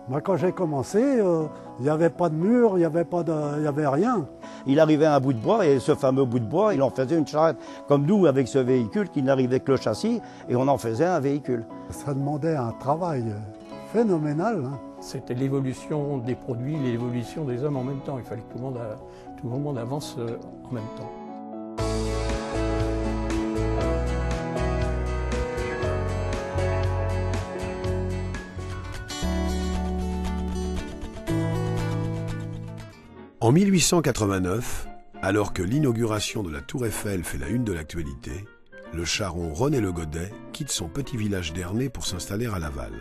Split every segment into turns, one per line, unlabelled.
Moi, quand j'ai commencé, il n'y avait pas de mur, il n'y avait rien.
Il arrivait à un bout de bois et ce fameux bout de bois, il en faisait une charrette. Comme nous, avec ce véhicule, qui n'arrivait que le châssis, et on en faisait un véhicule.
Ça demandait un travail phénoménal.
C'était l'évolution des produits, l'évolution des hommes en même temps. Il fallait que tout le monde avance en même temps.
En 1889, alors que l'inauguration de la Tour Eiffel fait la une de l'actualité, le charron René Le Godet quitte son petit village d'Ernée pour s'installer à Laval.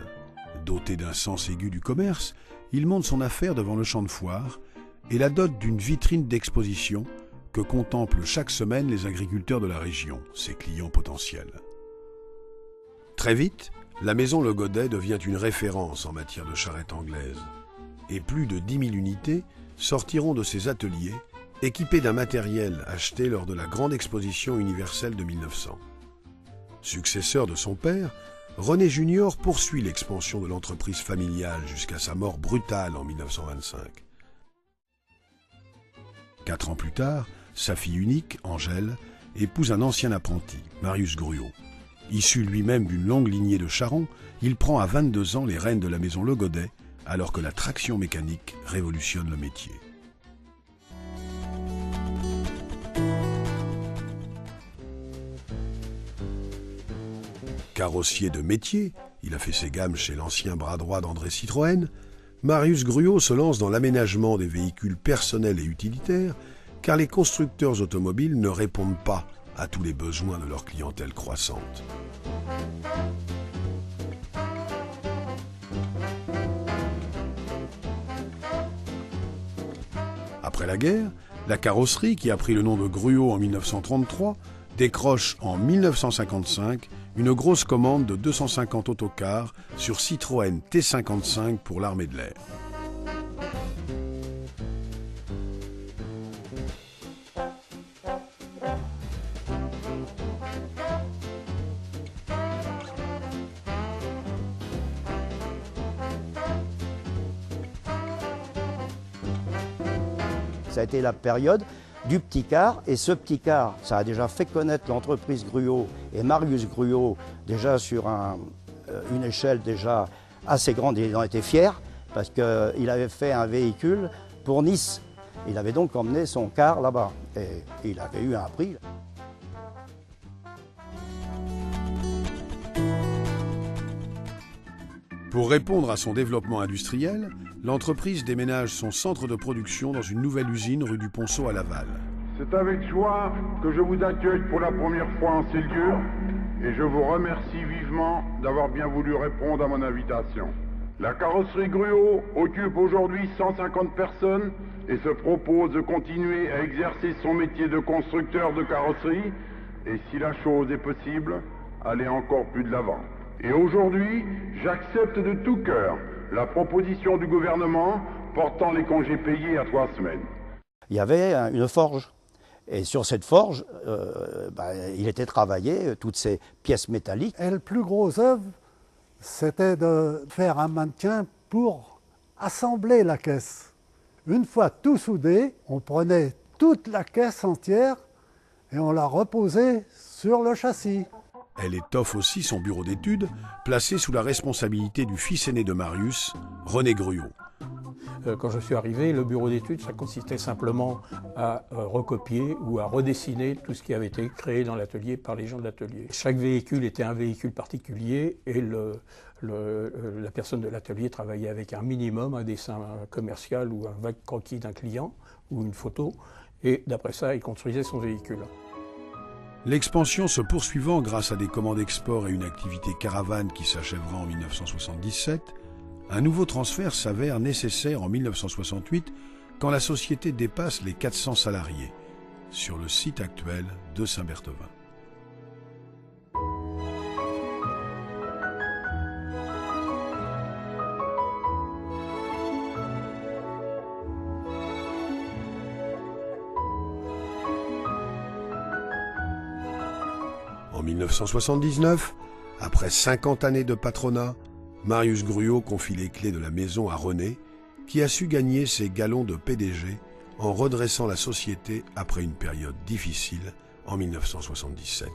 Doté d'un sens aigu du commerce, il monte son affaire devant le champ de foire et la dote d'une vitrine d'exposition que contemplent chaque semaine les agriculteurs de la région, ses clients potentiels. Très vite, la maison Le Godet devient une référence en matière de charrette anglaise et plus de 10 000 unités sortiront de ses ateliers, équipés d'un matériel acheté lors de la grande exposition universelle de 1900. Successeur de son père, René Junior poursuit l'expansion de l'entreprise familiale jusqu'à sa mort brutale en 1925. 4 ans plus tard, sa fille unique, Angèle, épouse un ancien apprenti, Marius Gruau. Issu lui-même d'une longue lignée de charrons, il prend à 22 ans les rênes de la maison Le Godet, alors que la traction mécanique révolutionne le métier. Carrossier de métier, il a fait ses gammes chez l'ancien bras droit d'André Citroën, Marius Gruau se lance dans l'aménagement des véhicules personnels et utilitaires, car les constructeurs automobiles ne répondent pas à tous les besoins de leur clientèle croissante. Après la guerre, la carrosserie, qui a pris le nom de Gruau en 1933, décroche en 1955 une grosse commande de 250 autocars sur Citroën T55 pour l'armée de l'air.
Ça a été la période du petit car, et ce petit car, ça a déjà fait connaître l'entreprise Gruau et Marius Gruau déjà sur une échelle déjà assez grande. Ils en étaient fiers parce qu'il avait fait un véhicule pour Nice. Il avait donc emmené son car là-bas et il avait eu un prix.
Pour répondre à son développement industriel, l'entreprise déménage son centre de production dans une nouvelle usine rue du Ponceau à Laval.
C'est avec joie que je vous accueille pour la première fois en ces lieux et je vous remercie vivement d'avoir bien voulu répondre à mon invitation. La carrosserie Gruau occupe aujourd'hui 150 personnes et se propose de continuer à exercer son métier de constructeur de carrosserie et, si la chose est possible, aller encore plus de l'avant. Et aujourd'hui, j'accepte de tout cœur la proposition du gouvernement portant les congés payés à 3 semaines.
Il y avait une forge. Et sur cette forge, il était travaillé, toutes ces pièces métalliques.
Et le plus gros œuvre, c'était de faire un maintien pour assembler la caisse. Une fois tout soudé, on prenait toute la caisse entière et on la reposait sur le châssis.
Elle étoffe aussi son bureau d'études, placé sous la responsabilité du fils aîné de Marius, René Gruau.
Quand je suis arrivé, le bureau d'études, ça consistait simplement à recopier ou à redessiner tout ce qui avait été créé dans l'atelier par les gens de l'atelier. Chaque véhicule était un véhicule particulier et la personne de l'atelier travaillait avec un minimum, un dessin commercial ou un vague croquis d'un client ou une photo, et d'après ça, il construisait son véhicule.
L'expansion se poursuivant grâce à des commandes export et une activité caravane qui s'achèvera en 1977, un nouveau transfert s'avère nécessaire en 1968 quand la société dépasse les 400 salariés sur le site actuel de Saint-Berthevin. En 1979, après 50 années de patronat, Marius Gruau confie les clés de la maison à René, qui a su gagner ses galons de PDG en redressant la société après une période difficile en 1977.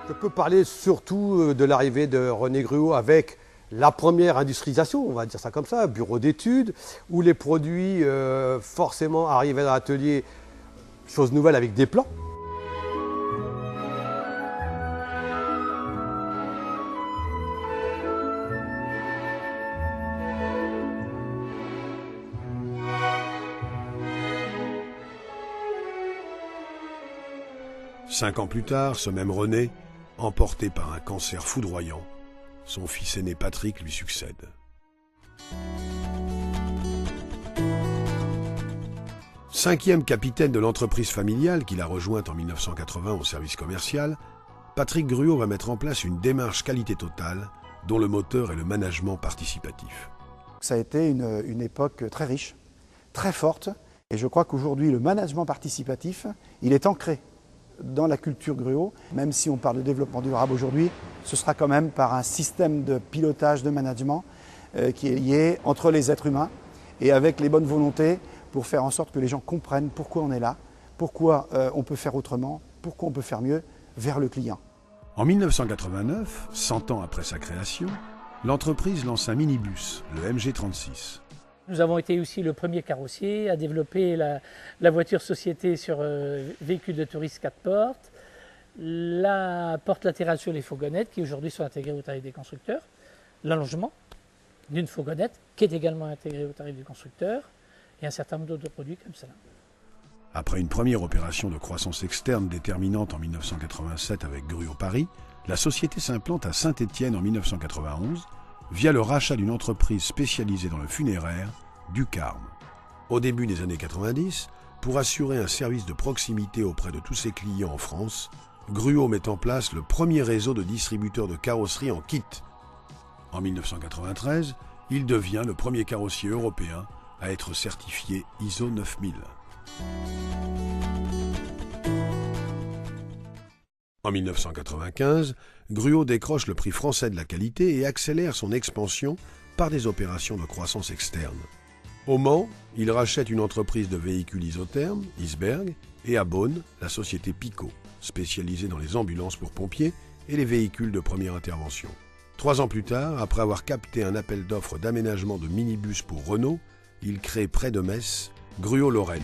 Je peux parler surtout de l'arrivée de René Gruau avec la première industrialisation, on va dire ça comme ça, bureau d'études, où les produits forcément arrivaient dans l'atelier, chose nouvelle avec des plans.
Cinq ans plus tard, ce même René, emporté par un cancer foudroyant, son fils aîné Patrick lui succède. Cinquième capitaine de l'entreprise familiale qu'il a rejointe en 1980 au service commercial, Patrick Gruau va mettre en place une démarche qualité totale dont le moteur est le management participatif.
Ça a été une époque très riche, très forte, et je crois qu'aujourd'hui le management participatif, il est ancré dans la culture Gruau. Même si on parle de développement durable aujourd'hui, ce sera quand même par un système de pilotage, de management qui est lié entre les êtres humains et avec les bonnes volontés pour faire en sorte que les gens comprennent pourquoi on est là, pourquoi on peut faire autrement, pourquoi on peut faire mieux vers le client.
En 1989, 100 ans après sa création, l'entreprise lance un minibus, le MG36.
Nous avons été aussi le premier carrossier à développer la voiture société sur véhicules de tourisme 4 portes, la porte latérale sur les fourgonnettes qui aujourd'hui sont intégrées au tarif des constructeurs, l'allongement d'une fourgonnette qui est également intégrée au tarif du constructeur et un certain nombre d'autres produits comme cela.
Après une première opération de croissance externe déterminante en 1987 avec Gruau Paris, la société s'implante à Saint-Étienne en 1991 via le rachat d'une entreprise spécialisée dans le funéraire, Ducarme. Au début des années 90, pour assurer un service de proximité auprès de tous ses clients en France, Gruau met en place le premier réseau de distributeurs de carrosserie en kit. En 1993, il devient le premier carrossier européen à être certifié ISO 9000. En 1995, Gruau décroche le prix français de la qualité et accélère son expansion par des opérations de croissance externe. Au Mans, il rachète une entreprise de véhicules isothermes, Isberg, et à Beaune, la société Picot, spécialisée dans les ambulances pour pompiers et les véhicules de première intervention. 3 ans plus tard, après avoir capté un appel d'offres d'aménagement de minibus pour Renault, il crée près de Metz, Gruau Lorraine.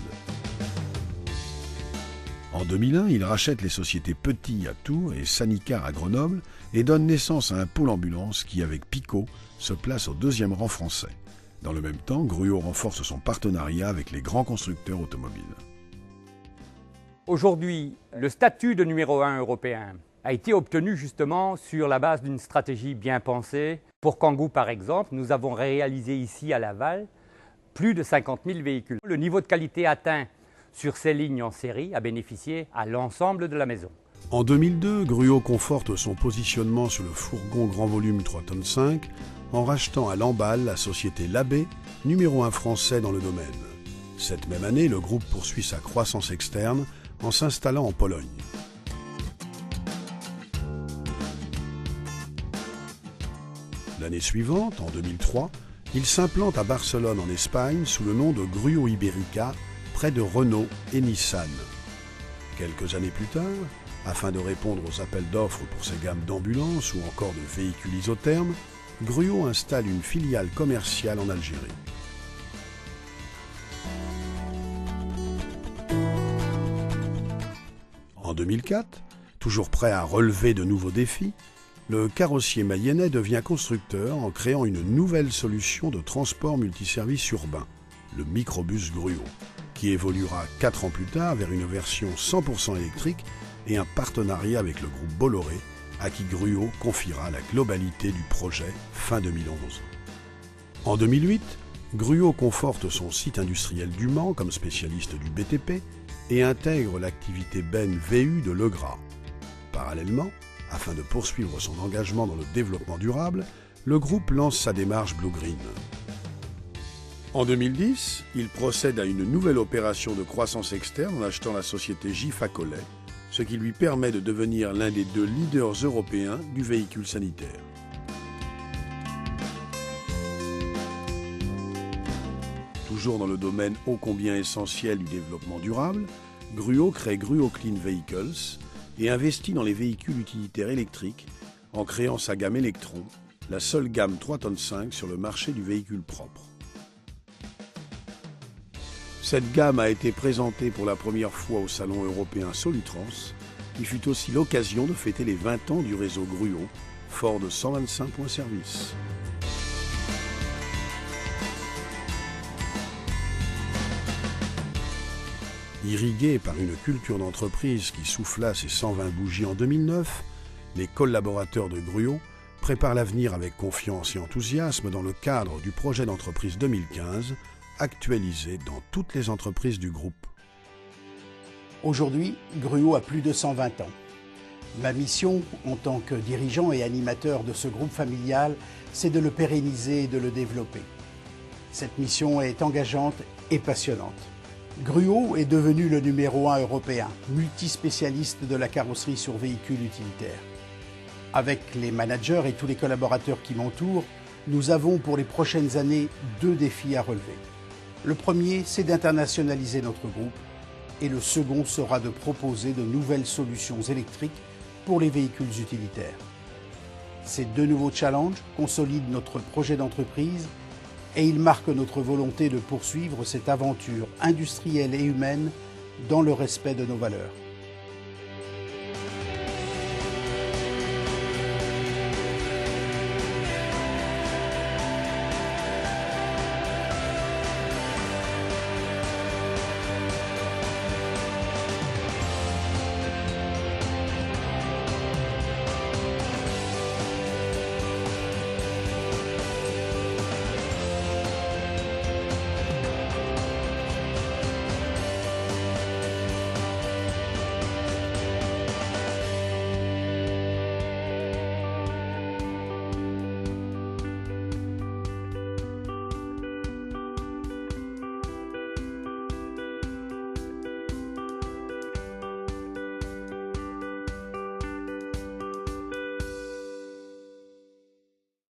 En 2001, il rachète les sociétés Petit à Tours et Sanicar à Grenoble et donne naissance à un pôle ambulance qui, avec Picot, se place au 2e rang français. Dans le même temps, Gruau renforce son partenariat avec les grands constructeurs automobiles.
Aujourd'hui, le statut de numéro 1 européen a été obtenu justement sur la base d'une stratégie bien pensée. Pour Kangoo, par exemple, nous avons réalisé ici à Laval plus de 50 000 véhicules. Le niveau de qualité atteint sur ces lignes en série a bénéficié à l'ensemble de la maison.
En 2002, Gruau conforte son positionnement sur le fourgon grand volume 3,5 tonnes en rachetant à Lamballe la société Labbé, numéro 1 français dans le domaine. Cette même année, le groupe poursuit sa croissance externe en s'installant en Pologne. L'année suivante, en 2003, il s'implante à Barcelone en Espagne sous le nom de Gruau Ibérica, près de Renault et Nissan. Quelques années plus tard, afin de répondre aux appels d'offres pour ses gammes d'ambulances ou encore de véhicules isothermes, Gruau installe une filiale commerciale en Algérie. En 2004, toujours prêt à relever de nouveaux défis, le carrossier mayennais devient constructeur en créant une nouvelle solution de transport multiservice urbain, le microbus Gruau, qui évoluera 4 ans plus tard vers une version 100% électrique et un partenariat avec le groupe Bolloré, à qui Gruau confiera la globalité du projet fin 2011. En 2008, Gruau conforte son site industriel du Mans comme spécialiste du BTP et intègre l'activité Ben VU de Legras. Parallèlement, afin de poursuivre son engagement dans le développement durable, le groupe lance sa démarche Blue Green. En 2010, il procède à une nouvelle opération de croissance externe en achetant la société Gifacolet, ce qui lui permet de devenir l'un des 2 leaders européens du véhicule sanitaire. Toujours dans le domaine ô combien essentiel du développement durable, Gruau crée Gruau Clean Vehicles et investit dans les véhicules utilitaires électriques en créant sa gamme Electron, la seule gamme 3,5 tonnes sur le marché du véhicule propre. Cette gamme a été présentée pour la première fois au salon européen Solutrans, qui fut aussi l'occasion de fêter les 20 ans du réseau Gruau, fort de 125 points service. Irrigués par une culture d'entreprise qui souffla ses 120 bougies en 2009, les collaborateurs de Gruau préparent l'avenir avec confiance et enthousiasme dans le cadre du projet d'entreprise 2015, actualisé dans toutes les entreprises du groupe.
Aujourd'hui, Gruau a plus de 120 ans. Ma mission, en tant que dirigeant et animateur de ce groupe familial, c'est de le pérenniser et de le développer. Cette mission est engageante et passionnante. Gruau est devenu le numéro 1 européen, multispécialiste de la carrosserie sur véhicules utilitaires. Avec les managers et tous les collaborateurs qui m'entourent, nous avons pour les prochaines années 2 défis à relever. Le premier, c'est d'internationaliser notre groupe et le second sera de proposer de nouvelles solutions électriques pour les véhicules utilitaires. Ces 2 nouveaux challenges consolident notre projet d'entreprise et ils marquent notre volonté de poursuivre cette aventure industrielle et humaine dans le respect de nos valeurs.